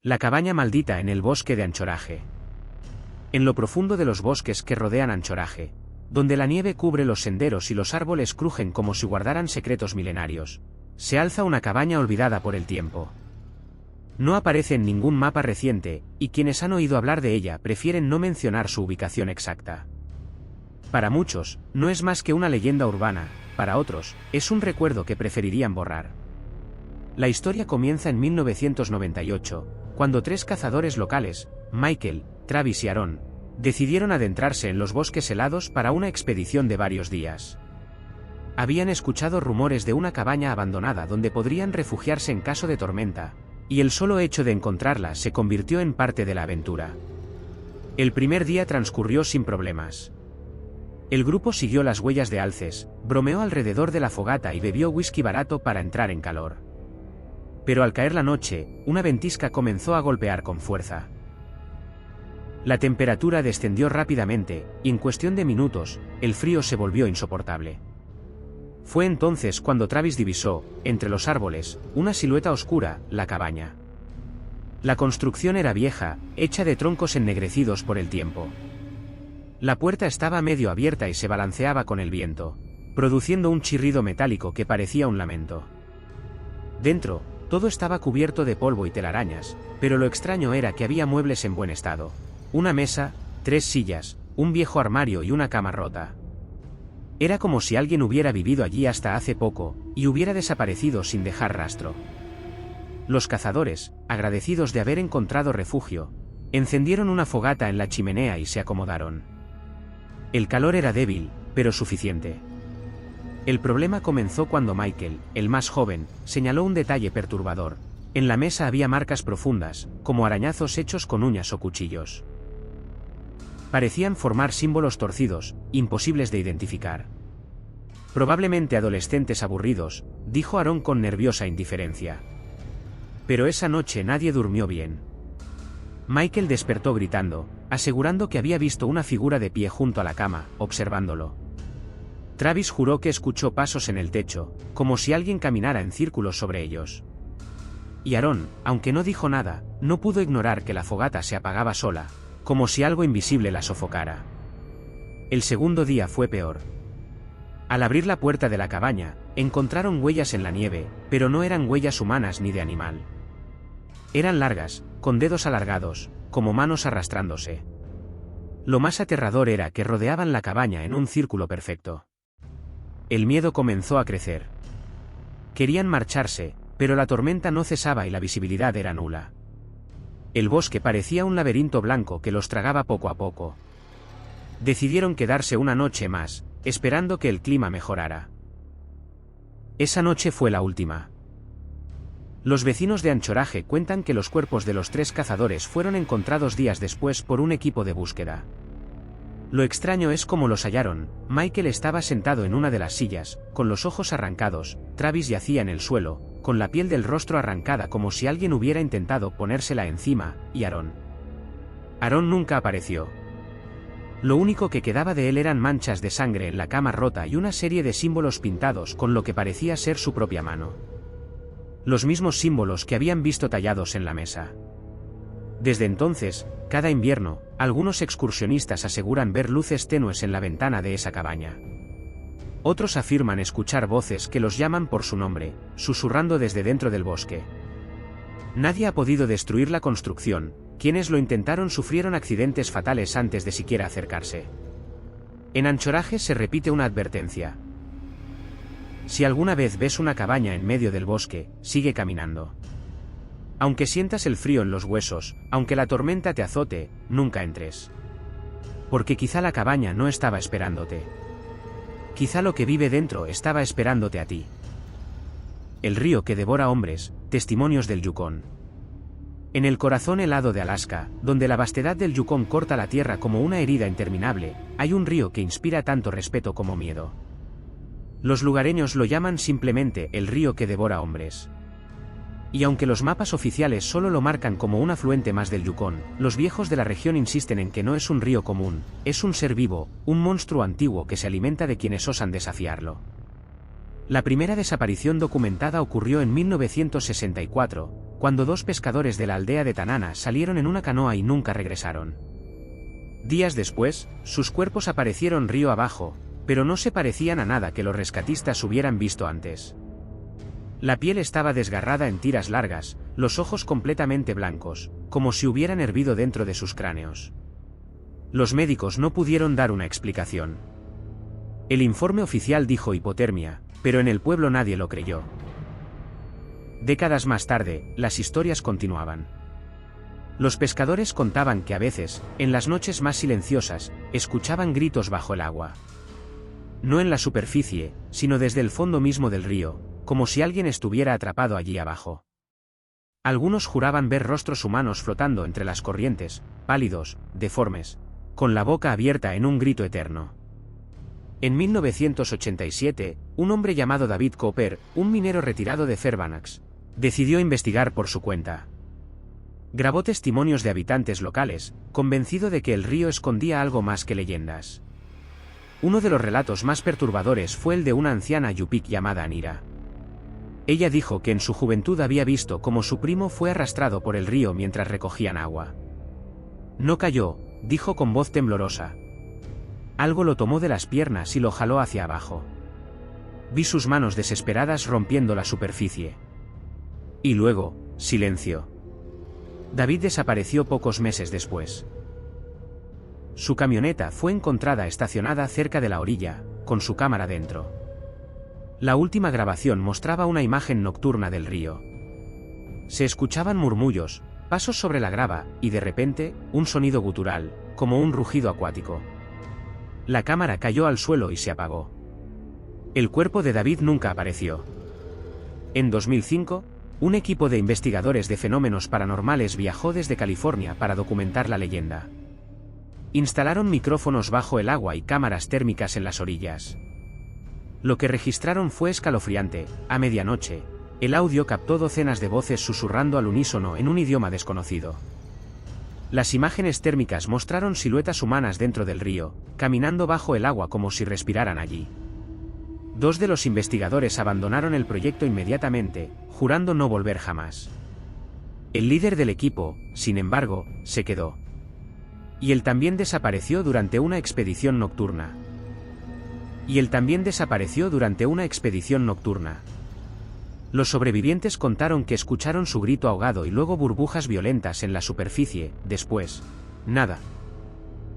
La cabaña maldita en el bosque de Anchorage. En lo profundo de los bosques que rodean Anchorage, donde la nieve cubre los senderos y los árboles crujen como si guardaran secretos milenarios, se alza una cabaña olvidada por el tiempo. No aparece en ningún mapa reciente, y quienes han oído hablar de ella prefieren no mencionar su ubicación exacta. Para muchos, no es más que una leyenda urbana, para otros, es un recuerdo que preferirían borrar. La historia comienza en 1998, cuando tres cazadores locales, Michael, Travis y Aaron, decidieron adentrarse en los bosques helados para una expedición de varios días. Habían escuchado rumores de una cabaña abandonada donde podrían refugiarse en caso de tormenta, y el solo hecho de encontrarla se convirtió en parte de la aventura. El primer día transcurrió sin problemas. El grupo siguió las huellas de alces, bromeó alrededor de la fogata y bebió whisky barato para entrar en calor. Pero al caer la noche, una ventisca comenzó a golpear con fuerza. La temperatura descendió rápidamente, y en cuestión de minutos, el frío se volvió insoportable. Fue entonces cuando Travis divisó, entre los árboles, una silueta oscura, la cabaña. La construcción era vieja, hecha de troncos ennegrecidos por el tiempo. La puerta estaba medio abierta y se balanceaba con el viento, produciendo un chirrido metálico que parecía un lamento. Dentro, todo estaba cubierto de polvo y telarañas, pero lo extraño era que había muebles en buen estado. Una mesa, 3 sillas, un viejo armario y una cama rota. Era como si alguien hubiera vivido allí hasta hace poco, y hubiera desaparecido sin dejar rastro. Los cazadores, agradecidos de haber encontrado refugio, encendieron una fogata en la chimenea y se acomodaron. El calor era débil, pero suficiente. El problema comenzó cuando Michael, el más joven, señaló un detalle perturbador. En la mesa había marcas profundas, como arañazos hechos con uñas o cuchillos. Parecían formar símbolos torcidos, imposibles de identificar. Probablemente adolescentes aburridos, dijo Aaron con nerviosa indiferencia. Pero esa noche nadie durmió bien. Michael despertó gritando, asegurando que había visto una figura de pie junto a la cama, observándolo. Travis juró que escuchó pasos en el techo, como si alguien caminara en círculos sobre ellos. Y Aaron, aunque no dijo nada, no pudo ignorar que la fogata se apagaba sola, como si algo invisible la sofocara. El segundo día fue peor. Al abrir la puerta de la cabaña, encontraron huellas en la nieve, pero no eran huellas humanas ni de animal. Eran largas, con dedos alargados, como manos arrastrándose. Lo más aterrador era que rodeaban la cabaña en un círculo perfecto. El miedo comenzó a crecer. Querían marcharse, pero la tormenta no cesaba y la visibilidad era nula. El bosque parecía un laberinto blanco que los tragaba poco a poco. Decidieron quedarse una noche más, esperando que el clima mejorara. Esa noche fue la última. Los vecinos de Anchorage cuentan que los cuerpos de los 3 cazadores fueron encontrados días después por un equipo de búsqueda. Lo extraño es cómo los hallaron. Michael estaba sentado en una de las sillas, con los ojos arrancados. Travis yacía en el suelo, con la piel del rostro arrancada como si alguien hubiera intentado ponérsela encima, y Aaron nunca apareció. Lo único que quedaba de él eran manchas de sangre en la cama rota y una serie de símbolos pintados con lo que parecía ser su propia mano. Los mismos símbolos que habían visto tallados en la mesa. Desde entonces, cada invierno, algunos excursionistas aseguran ver luces tenues en la ventana de esa cabaña. Otros afirman escuchar voces que los llaman por su nombre, susurrando desde dentro del bosque. Nadie ha podido destruir la construcción, quienes lo intentaron sufrieron accidentes fatales antes de siquiera acercarse. En Anchorage se repite una advertencia. Si alguna vez ves una cabaña en medio del bosque, sigue caminando. Aunque sientas el frío en los huesos, aunque la tormenta te azote, nunca entres. Porque quizá la cabaña no estaba esperándote. Quizá lo que vive dentro estaba esperándote a ti. El río que devora hombres, testimonios del Yukon. En el corazón helado de Alaska, donde la vastedad del Yukon corta la tierra como una herida interminable, hay un río que inspira tanto respeto como miedo. Los lugareños lo llaman simplemente el río que devora hombres. Y aunque los mapas oficiales solo lo marcan como un afluente más del Yukon, los viejos de la región insisten en que no es un río común, es un ser vivo, un monstruo antiguo que se alimenta de quienes osan desafiarlo. La primera desaparición documentada ocurrió en 1964, cuando 2 pescadores de la aldea de Tanana salieron en una canoa y nunca regresaron. Días después, sus cuerpos aparecieron río abajo, pero no se parecían a nada que los rescatistas hubieran visto antes. La piel estaba desgarrada en tiras largas, los ojos completamente blancos, como si hubieran hervido dentro de sus cráneos. Los médicos no pudieron dar una explicación. El informe oficial dijo hipotermia, pero en el pueblo nadie lo creyó. Décadas más tarde, las historias continuaban. Los pescadores contaban que a veces, en las noches más silenciosas, escuchaban gritos bajo el agua. No en la superficie, sino desde el fondo mismo del río, como si alguien estuviera atrapado allí abajo. Algunos juraban ver rostros humanos flotando entre las corrientes, pálidos, deformes, con la boca abierta en un grito eterno. En 1987, un hombre llamado David Cooper, un minero retirado de Fairbanks, decidió investigar por su cuenta. Grabó testimonios de habitantes locales, convencido de que el río escondía algo más que leyendas. Uno de los relatos más perturbadores fue el de una anciana Yupik llamada Anira. Ella dijo que en su juventud había visto cómo su primo fue arrastrado por el río mientras recogían agua. No cayó, dijo con voz temblorosa. Algo lo tomó de las piernas y lo jaló hacia abajo. Vi sus manos desesperadas rompiendo la superficie. Y luego, silencio. David desapareció pocos meses después. Su camioneta fue encontrada estacionada cerca de la orilla, con su cámara dentro. La última grabación mostraba una imagen nocturna del río. Se escuchaban murmullos, pasos sobre la grava, y de repente, un sonido gutural, como un rugido acuático. La cámara cayó al suelo y se apagó. El cuerpo de David nunca apareció. En 2005, un equipo de investigadores de fenómenos paranormales viajó desde California para documentar la leyenda. Instalaron micrófonos bajo el agua y cámaras térmicas en las orillas. Lo que registraron fue escalofriante. A medianoche, el audio captó docenas de voces susurrando al unísono en un idioma desconocido. Las imágenes térmicas mostraron siluetas humanas dentro del río, caminando bajo el agua como si respiraran allí. 2 de los investigadores abandonaron el proyecto inmediatamente, jurando no volver jamás. El líder del equipo, sin embargo, se quedó. Y él también desapareció durante una expedición nocturna. Los sobrevivientes contaron que escucharon su grito ahogado y luego burbujas violentas en la superficie, después, nada.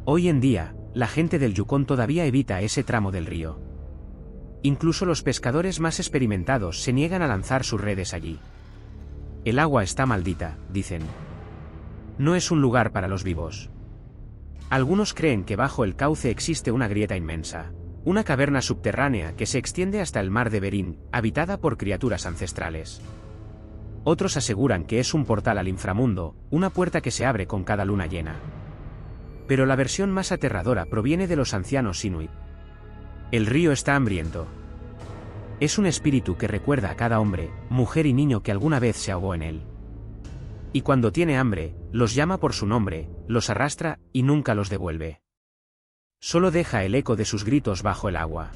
Hoy en día, la gente del Yukón todavía evita ese tramo del río. Incluso los pescadores más experimentados se niegan a lanzar sus redes allí. El agua está maldita, dicen. No es un lugar para los vivos. Algunos creen que bajo el cauce existe una grieta inmensa, una caverna subterránea que se extiende hasta el mar de Bering, habitada por criaturas ancestrales. Otros aseguran que es un portal al inframundo, una puerta que se abre con cada luna llena. Pero la versión más aterradora proviene de los ancianos inuit. El río está hambriento. Es un espíritu que recuerda a cada hombre, mujer y niño que alguna vez se ahogó en él. Y cuando tiene hambre, los llama por su nombre, los arrastra y nunca los devuelve. Solo deja el eco de sus gritos bajo el agua.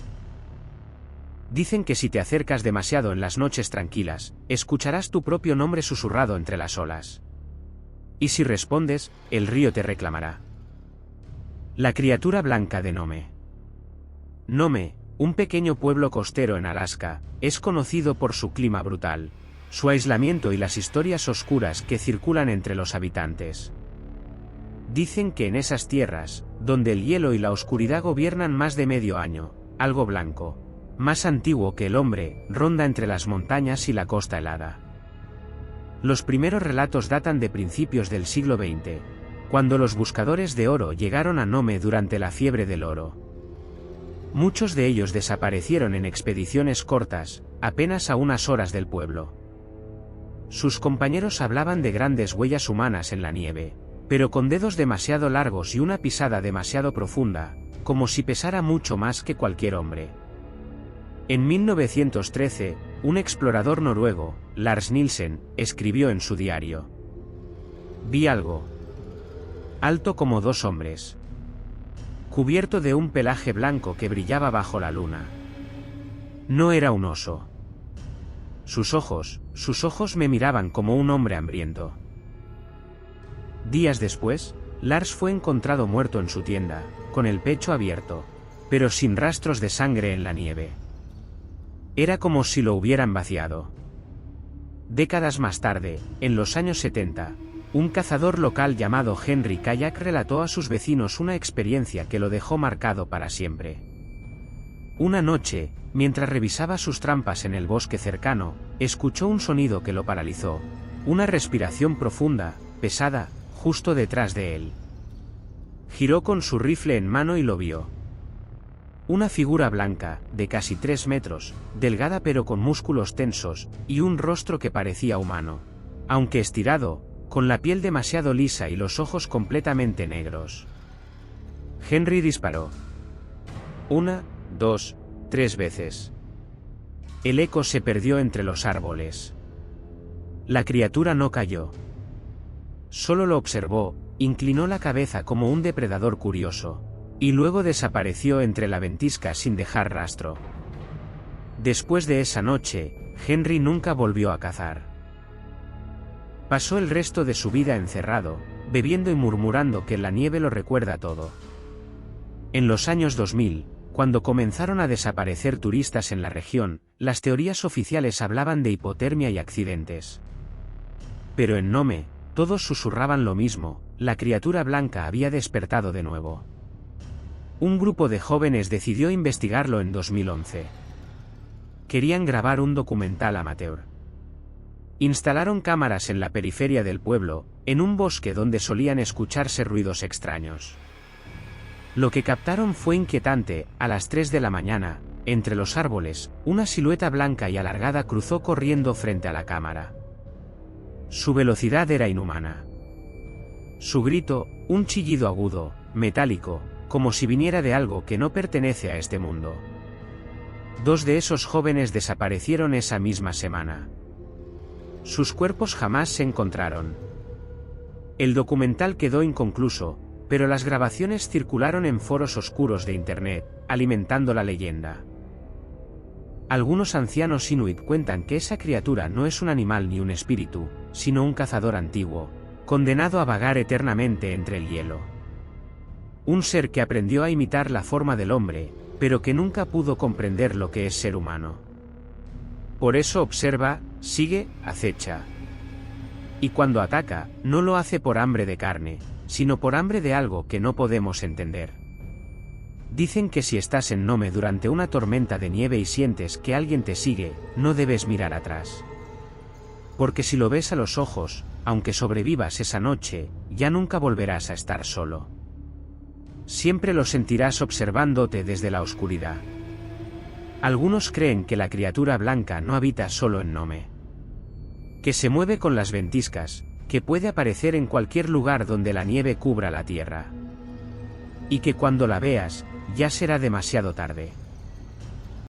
Dicen que si te acercas demasiado en las noches tranquilas, escucharás tu propio nombre susurrado entre las olas. Y si respondes, el río te reclamará. La criatura blanca de Nome. Nome, un pequeño pueblo costero en Alaska, es conocido por su clima brutal, su aislamiento y las historias oscuras que circulan entre los habitantes. Dicen que en esas tierras, donde el hielo y la oscuridad gobiernan más de medio año, algo blanco, más antiguo que el hombre, ronda entre las montañas y la costa helada. Los primeros relatos datan de principios del siglo XX, cuando los buscadores de oro llegaron a Nome durante la fiebre del oro. Muchos de ellos desaparecieron en expediciones cortas, apenas a unas horas del pueblo. Sus compañeros hablaban de grandes huellas humanas en la nieve, pero con dedos demasiado largos y una pisada demasiado profunda, como si pesara mucho más que cualquier hombre. En 1913, un explorador noruego, Lars Nielsen, escribió en su diario: «Vi algo. Alto como 2 hombres. Cubierto de un pelaje blanco que brillaba bajo la luna. No era un oso. Sus ojos me miraban como un hombre hambriento. Días después, Lars fue encontrado muerto en su tienda, con el pecho abierto, pero sin rastros de sangre en la nieve. Era como si lo hubieran vaciado. Décadas más tarde, en los años 70, un cazador local llamado Henry Kayak relató a sus vecinos una experiencia que lo dejó marcado para siempre. Una noche, mientras revisaba sus trampas en el bosque cercano, escuchó un sonido que lo paralizó, una respiración profunda, pesada, justo detrás de él. Giró con su rifle en mano y lo vio. Una figura blanca, de casi 3 metros, delgada pero con músculos tensos, y un rostro que parecía humano, aunque estirado, con la piel demasiado lisa y los ojos completamente negros. Henry disparó. 1, 2, 3 veces. El eco se perdió entre los árboles. La criatura no cayó. Solo lo observó, inclinó la cabeza como un depredador curioso, y luego desapareció entre la ventisca sin dejar rastro. Después de esa noche, Henry nunca volvió a cazar. Pasó el resto de su vida encerrado, bebiendo y murmurando que la nieve lo recuerda todo. En los años 2000, cuando comenzaron a desaparecer turistas en la región, las teorías oficiales hablaban de hipotermia y accidentes. Pero en Nome, todos susurraban lo mismo: la criatura blanca había despertado de nuevo. Un grupo de jóvenes decidió investigarlo en 2011. Querían grabar un documental amateur. Instalaron cámaras en la periferia del pueblo, en un bosque donde solían escucharse ruidos extraños. Lo que captaron fue inquietante. A las 3 de la mañana, entre los árboles, una silueta blanca y alargada cruzó corriendo frente a la cámara. Su velocidad era inhumana. Su grito, un chillido agudo, metálico, como si viniera de algo que no pertenece a este mundo. 2 de esos jóvenes desaparecieron esa misma semana. Sus cuerpos jamás se encontraron. El documental quedó inconcluso, pero las grabaciones circularon en foros oscuros de Internet, alimentando la leyenda. Algunos ancianos inuit cuentan que esa criatura no es un animal ni un espíritu, sino un cazador antiguo, condenado a vagar eternamente entre el hielo. Un ser que aprendió a imitar la forma del hombre, pero que nunca pudo comprender lo que es ser humano. Por eso observa, sigue, acecha. Y cuando ataca, no lo hace por hambre de carne, sino por hambre de algo que no podemos entender. Dicen que si estás en Nome durante una tormenta de nieve y sientes que alguien te sigue, no debes mirar atrás. Porque si lo ves a los ojos, aunque sobrevivas esa noche, ya nunca volverás a estar solo. Siempre lo sentirás observándote desde la oscuridad. Algunos creen que la criatura blanca no habita solo en Nome. Que se mueve con las ventiscas, que puede aparecer en cualquier lugar donde la nieve cubra la tierra. Y que cuando la veas, ya será demasiado tarde.